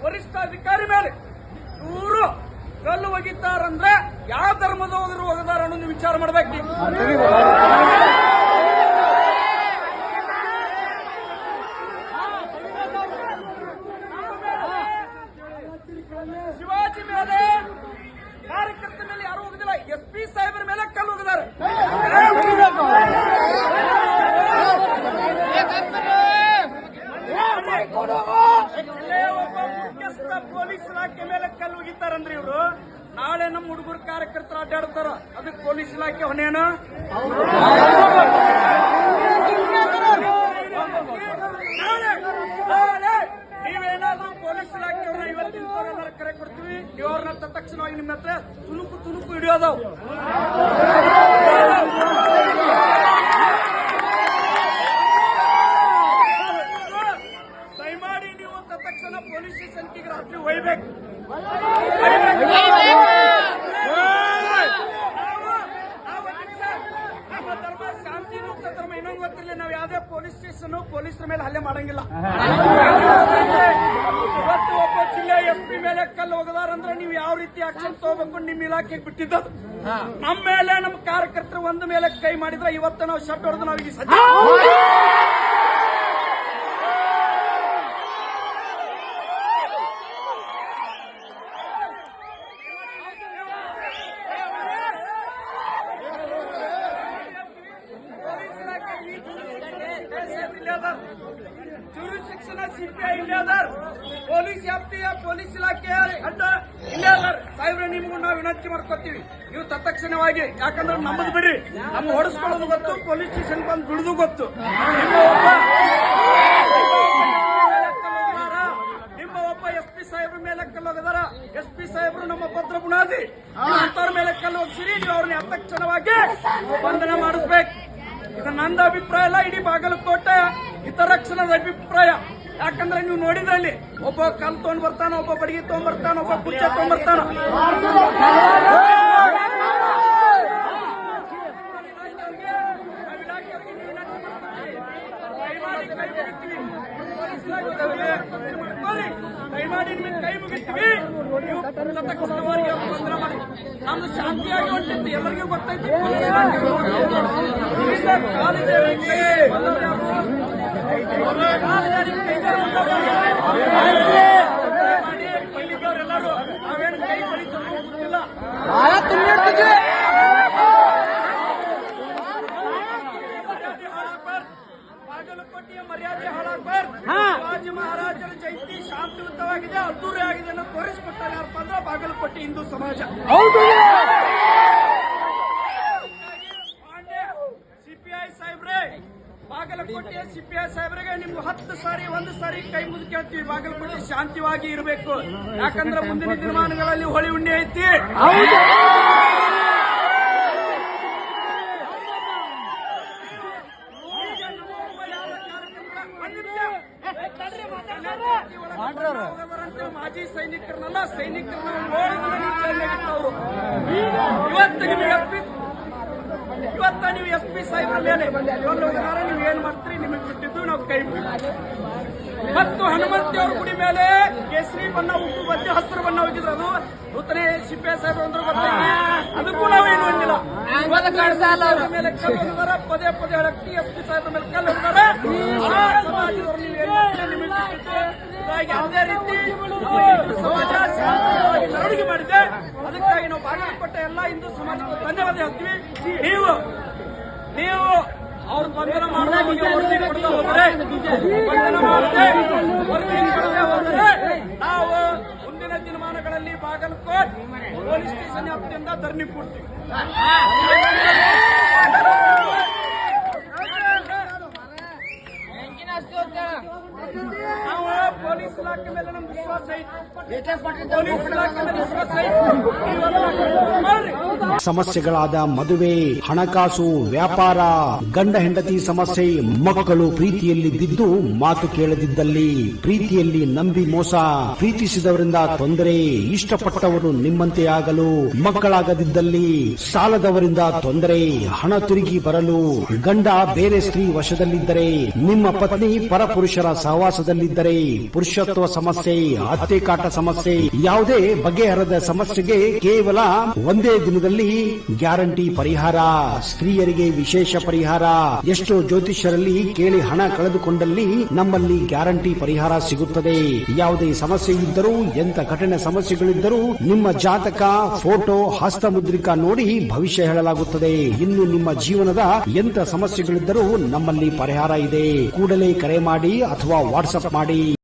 ವರಿಷ್ಠಾಧಿಕಾರಿ ಮೇಲೆ ಇವರು ಕಲ್ಲು ಒಗಿತಾರಂದ್ರೆ ಯಾವ ಧರ್ಮದವರು ಒಗದಾರ ಅನ್ನೋದು ವಿಚಾರ ಮಾಡ್ಬೇಕು. ಶಿವಾಜಿ ಮೇಲೆ ಕಾರ್ಯಕರ್ತರ ಮೇಲೆ ಯಾರು ಹೋಗುದಿಲ್ಲ, SP ಸಾಹೇಬರ ಮೇಲೆ ಕಲ್ಲು ಹೋಗಿದ್ದಾರೆ. ಒಬ್ಬ ಮುಖ್ಯಸ್ಥ ಪೊಲೀಸ್ ಇಲಾಖೆ ಮೇಲೆ ಕಲ್ಲು ಹೋಗಿತ್ತಾರಂದ್ರೆ ಇವರು ನಾಳೆ ನಮ್ಮ ಹುಡುಗರು ಕಾರ್ಯಕರ್ತರು ಅಡ್ಡಾಡ್ತಾರ, ಅದಕ್ಕೆ ಪೊಲೀಸ್ ಇಲಾಖೆ ಹೊಣೆನ? ನೀವೇನಾದ್ರೂ ಪೊಲೀಸ್ ಇಲಾಖೆಯವ್ರನ್ನ ಇವತ್ತಿನ ಕರೆ ಕೊಡ್ತೀವಿ, ಇವ್ರನ್ನ ತಕ್ಷಣವಾಗಿ ನಿಮ್ಮ ಹತ್ರ ತುಣುಕು ಹಿಡಿಯೋದವು. ದಯಮಾಡಿ ನೀವು ತಕ್ಷಣ ಪೊಲೀಸ್ ಸ್ಟೇಷನ್ಗೆ ರಾತ್ರಿ ಒಯ್ಬೇಕು. ನಮ್ಮ ಧರ್ಮ ಶಾಂತಿ ಮುಕ್ತ ಧರ್ಮ. ಇನ್ನೊಂದು ಗೊತ್ತಿರಲಿ, ನಾವು ಯಾವುದೇ ಪೊಲೀಸ್ ಸ್ಟೇಷನ್ ಪೊಲೀಸರ ಮೇಲೆ ಹಲ್ಲೆ ಮಾಡಂಗಿಲ್ಲ. ಇವತ್ತು ಒಬ್ಬ ಜಿಲ್ಲೆ SP ಮೇಲೆ ಕಲ್ಲು ಹೋಗದಾರಂದ್ರೆ ನೀವು ಯಾವ ರೀತಿ ಆಕ್ಷನ್ ತಗೋಬೇಕು ನಿಮ್ಮ ಇಲಾಖೆಗೆ ಬಿಟ್ಟಿದ್ದದು. ನಮ್ಮ ಮೇಲೆ ನಮ್ಮ ಕಾರ್ಯಕರ್ತರು ಒಂದು ಮೇಲೆ ಕೈ ಮಾಡಿದ್ರೆ ಇವತ್ತು ನಾವು ಶಟ್ ಹೊಡೆದು ನಾವೀಗ ಸಜ್ಜ. ಜುರಿಸ್ಡಿಕ್ಷನ್ CPI ಇಲ್ಲೇ ಅದಾರ, ಪೊಲೀಸ್ ವ್ಯಾಪ್ತಿಯ ಪೊಲೀಸ್ ಇಲಾಖೆಯ ಅಡ್ಡ ಇಲ್ಲೇ ಅದಾರ. ಸಾಹೇಬ್ರೆ, ನಿಮ್ಗೂ ನಾವು ವಿನಂತಿ ಮಾಡ್ಕೊತೀವಿ, ನೀವು ತತ್ಕ್ಷಣವಾಗಿ, ಯಾಕಂದ್ರೆ ನಮ್ಮದು ಬಿಡ್ರಿ, ನಮ್ಮ ಹೊಡೆಸ್ಕೊಳ್ಳೋದು ಗೊತ್ತು, ಪೊಲೀಸ್ ಸ್ಟೇಷನ್ ಬಂದು ಬಿಡುದು ಗೊತ್ತು. ನಿಮ್ಮ ಒಬ್ಬ SP ಸಾಹೇಬ್ರ ಮೇಲೆ ಕಲ್ಲು ಹೋಗದಾರ. SP ಸಾಹೇಬ್ರು ನಮ್ಮ ಭದ್ರ ಬುನಾದಿ, ಅಂತವ್ರ ಮೇಲೆ ಕಲ್ಲು ಹೋಗಿಸಿರಿ, ನೀವು ಅವ್ರನ್ನ ತಕ್ಷಣವಾಗಿ ಬಂಧನ ಮಾಡಿಸ್ಬೇಕು. ಇದು ನಂದು ಅಭಿಪ್ರಾಯ ಅಲ್ಲ, ಇಡೀ ಬಾಗಲಕೋಟೆ ಹಿತರಕ್ಷಣದ ಅಭಿಪ್ರಾಯ. ಯಾಕಂದ್ರೆ ನೀವು ನೋಡಿದ್ರಲ್ಲಿ ಒಬ್ಬ ಕಲ್ಲು ತಗೊಂಡ್ ಬರ್ತಾನ, ಒಬ್ಬ ಬಡಗಿ ತಗೊಂಡ್ ಬರ್ತಾನ, ಒಬ್ಬ ಕುಚ್ಚ ತಗೊಂಡ್ ಬರ್ತಾನ. ದಯಮಾಡಿ ನಿಮಗೆ ಕೈ ಮುಗಿತೀವಿ, ನೀವು ತಕ್ಷಣವಾಗಿ ಬಂಧನ ಮಾಡಿ. ನಮ್ದು ಶಾಂತಿಯಾಗಿ ಹೊಂಟಿತ್ತು, ಎಲ್ಲರಿಗೂ ಗೊತ್ತೈತಿ. ಎಲ್ಲರೂ ನಾವೇನು ಕೈ ಬಳಿತಾರೆ ಗೊತ್ತಿಲ್ಲ. ಬಾಗಲಕೋಟೆಯ ಮರ್ಯಾದೆ ಹಾಳಾಗ್ಬಾರ್ದು. ಶಿವಾಜಿ ಮಹಾರಾಜರ ಜಯಂತಿ ಶಾಂತಿಯುತವಾಗಿದೆ, ಅದ್ದೂರಿ ಆಗಿದೆ ಅನ್ನೋ ತೋರಿಸ್ಕೊಟ್ಟಾರೆ ಯಾರಪ್ಪ ಅಂದ್ರೆ ಬಾಗಲಕೋಟೆ ಹಿಂದೂ ಸಮಾಜ. CPI ಸಾಹೇಬ್ರೆ, ಬಾಗಲಕೋಟೆಯ CPI ಸಾಹೇಬ್ರಿಗೆ ನಿಮ್ಗೆ 10 ಸಾರಿ 1 ಸಾರಿ ಕೈ ಮುಗಿದು ಕೇಳ್ತೀವಿ, ಬಾಗಲಕೋಟೆ ಶಾಂತಿವಾಗಿ ಇರಬೇಕು. ಯಾಕಂದ್ರೆ ಮುಂದಿನ ದಿನಮಾನಗಳಲ್ಲಿ ಹೋಳಿ ಉಂಡೆ ಐತಿ. ಮಾಜಿ ಸೈನಿಕರನ್ನೆಲ್ಲ ಸೈನಿಕರನ್ನ ನೋಡಿದ್ರು. ಇವತ್ತ ನೀವು SP ಸಾಹೇಬ್ರ ಮೇಲೆ ನೀವು ಏನ್ ಮಾಡ್ತೀರಿ, ನಿಮಗೆ ಬಿಟ್ಟಿದ್ದು ನಾವು ಕೈ ಮುಗಿದ್ವಿ. ಮತ್ತು ಹನುಮಂತಿ ಅವ್ರ ಗುಡಿ ಮೇಲೆ ಕೇಸರಿ ಬಣ್ಣ, ಉಪ್ಪು ಬತ್ತಿ, ಹಸಿರು ಬಣ್ಣ ಹೋಗಿದ್ರು. ಅದು ನೂತನ CPI ಸಾಹೇಬ್ರು ಅಂದ್ರೆ ಗೊತ್ತಾಗಿ ಅದಕ್ಕೂ ನಾವೇನು ಅಂದಿಲ್ಲ. ಮೇಲೆ ಕಲ್ಲು ಹೋಗಿದಾರ, ಪದೇ ಹೇಳಕ್ತಿ SP ಸಾಹೇಬ್ರ ಮೇಲೆ ಕಲ್ಲು ಹೋಗಿದಾರೆ. ಯಾವುದೇ ರೀತಿ ಸಮಾಜ ಶಾಂತಿಯುತವಾಗಿ ಮೆರವಣಿಗೆ ಮಾಡಿದೆ, ಅದಕ್ಕಾಗಿ ನಾವು ಬಾಗಲಕೋಟೆ ಎಲ್ಲ ಹಿಂದೂ ಸಮಾಜಕ್ಕೆ ಧನ್ಯವಾದ ಹೇಳ್ತೀವಿ. ನೀವು ಅವ್ರ ಬಂಧನ ಮಾಡದೆ ವರದಿ ಕೊಡದೆ ಹೋದರೆ, ನಾವು ಮುಂದಿನ ದಿನಮಾನಗಳಲ್ಲಿ ಬಾಗಲಕೋಟ್ ಪೊಲೀಸ್ ಸ್ಟೇಷನ್ ವ್ಯಾಪ್ತಿಯಿಂದ ಧರಣಿ ಕೊಡ್ತೀವಿ. ನಾವು ಪೊಲೀಸ್ ಇಲಾಖೆ ಮೇಲೆ ನಮ್ಗೆ ವಿಶ್ವಾಸ ಐತಿ, ಪೊಲೀಸ್ ಇಲಾಖೆ ಮೇಲೆ ವಿಶ್ವಾಸ ಐತಿ. ಸಮಸ್ಯೆಗಳಾದ ಮದುವೆ, ಹಣಕಾಸು, ವ್ಯಾಪಾರ, ಗಂಡ ಹೆಂಡತಿ ಸಮಸ್ಯೆ, ಮಕ್ಕಳು ಪ್ರೀತಿಯಲ್ಲಿ ಬಿದ್ದು ಮಾತು ಕೇಳದಿದ್ದಲ್ಲಿ, ಪ್ರೀತಿಯಲ್ಲಿ ನಂಬಿ ಮೋಸ, ಪ್ರೀತಿಸಿದವರಿಂದ ತೊಂದರೆ, ಇಷ್ಟಪಟ್ಟವರು ನಿಮ್ಮಂತೆ ಆಗಲು ಮಕ್ಕಳಾಗದಿದ್ದಲ್ಲಿ, ಸಾಲದವರಿಂದ ತೊಂದರೆ, ಹಣ ತಿರುಗಿ ಬರಲು, ಗಂಡ ಬೇರೆ ಸ್ತ್ರೀ ವಶದಲ್ಲಿದ್ದರೆ, ನಿಮ್ಮ ಪತ್ನಿ ಪರಪುರುಷರ ಸಹವಾಸದಲ್ಲಿದ್ದರೆ, ಪುರುಷತ್ವ ಸಮಸ್ಯೆ, ಹತ್ಯೆಕಾಟ ಸಮಸ್ಯೆ, ಯಾವುದೇ ಬಗೆಹರದ ಸಮಸ್ಯೆಗೆ ಕೇವಲ ಒಂದೇ ದಿನದಲ್ಲಿ ಗ್ಯಾರಂಟಿ ಪರಿಹಾರ. ಸ್ತ್ರೀಯರಿಗೆ ವಿಶೇಷ ಪರಿಹಾರ. ಎಷ್ಟೋ ಜ್ಯೋತಿಷ್ಯರಲ್ಲಿ ಕೇಳಿ ಹಣ ಕಳೆದುಕೊಂಡಲ್ಲಿ ನಮ್ಮಲ್ಲಿ ಗ್ಯಾರಂಟಿ ಪರಿಹಾರ ಸಿಗುತ್ತದೆ. ಯಾವುದೇ ಸಮಸ್ಯೆ ಇದ್ದರೂ, ಎಂತ ಕಠಿಣ ಸಮಸ್ಯೆಗಳಿದ್ದರೂ ನಿಮ್ಮ ಜಾತಕ, ಫೋಟೋ, ಹಸ್ತಮುದ್ರಿಕಾ ನೋಡಿ ಭವಿಷ್ಯ ಹೇಳಲಾಗುತ್ತದೆ. ಇನ್ನು ನಿಮ್ಮ ಜೀವನದ ಎಂತ ಸಮಸ್ಯೆಗಳಿದ್ದರೂ ನಮ್ಮಲ್ಲಿ ಪರಿಹಾರ ಇದೆ. ಕೂಡಲೇ ಕರೆ ಮಾಡಿ ಅಥವಾ ವಾಟ್ಸ್ಆಪ್ ಮಾಡಿ.